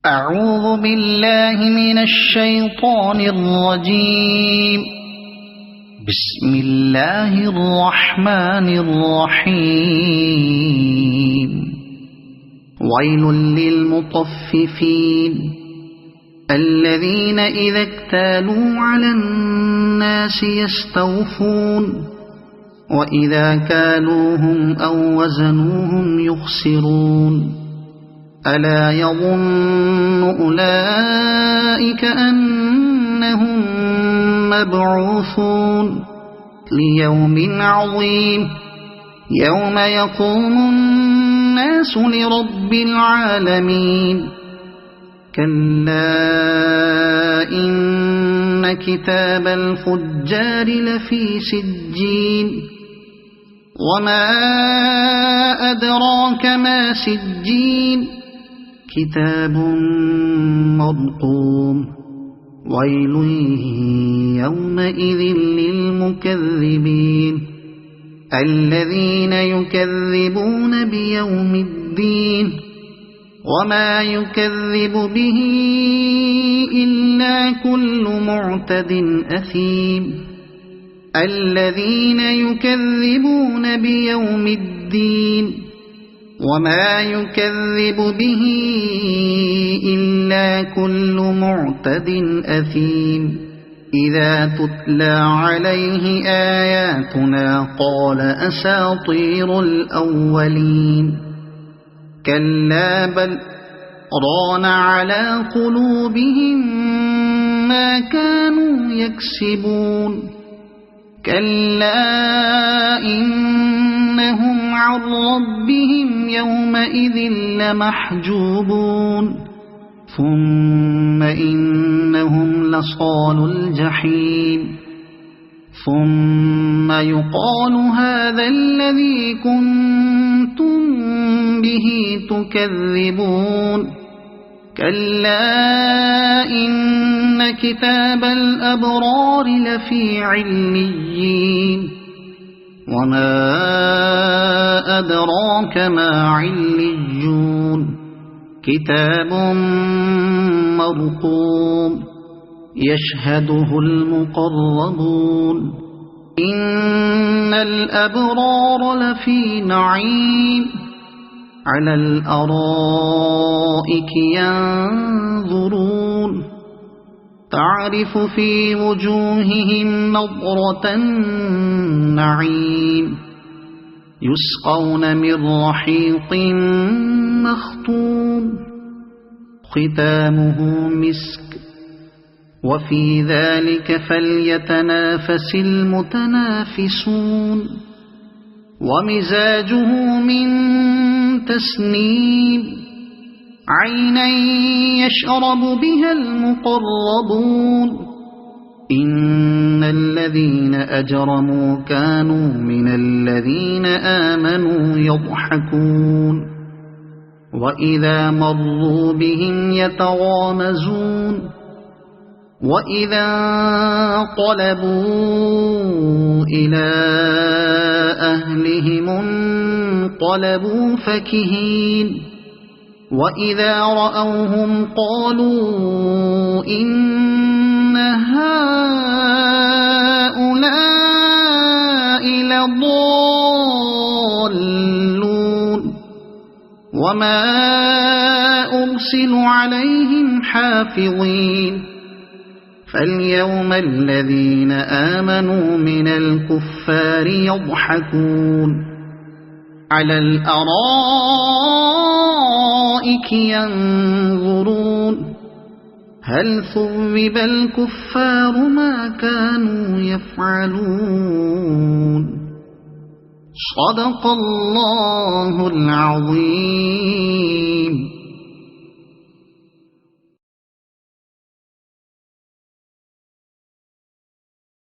أعوذ بالله من الشيطان الرجيم. بسم الله الرحمن الرحيم. ويل للمطففين الذين إذا اكتالوا على الناس يستوفون وإذا كالوهم أو وزنوهم يخسرون. ألا يظن أولئك أنهم مبعوثون ليوم عظيم يوم يقوم الناس لرب العالمين. كلا إن كتاب الفجار لفي سجين وما أدراك ما سجين كتاب مرقوم. ويل يومئذ للمكذبين الذين يكذبون بيوم الدين وما يكذب به إلا كل معتد أثيم. الذين يكذبون بيوم الدين وما يكذب به إلا كل معتد أثيم. إذا تتلى عليه آياتنا قال أساطير الأولين. كلا بل ران على قلوبهم ما كانوا يكسبون. كلا إنهم عن ربهم يومئذ لمحجوبون. ثم إنهم لصالو الجحيم. ثم يقال هذا الذي كنتم به تكذبون. كلا إن كتاب الأبرار لفي عليين وما أدراك ما عليون كتاب مرقوم يشهده المقربون. إن الأبرار لفي نعيم على الأرائك ينظرون تعرف في وجوههم نضرة النعيم يسقون من رحيق مختوم ختامه مسك وفي ذلك فليتنافس المتنافسون. ومزاجه من تسنيم عينا يشرب بها المقربون. إن الذين أجرموا كانوا من الذين آمنوا يضحكون وإذا مروا بهم يتغامزون. وإذا انقلبوا إلى أهلهم انقلبوا فكهين. وإذا رأوهم قالوا إن هؤلاء لضالون وما أرسلوا عليهم حافظين. فاليوم الذين آمنوا من الكفار يضحكون على الأرائك ينظرون هل ثوب الكفار ما كانوا يفعلون. صدق الله العظيم.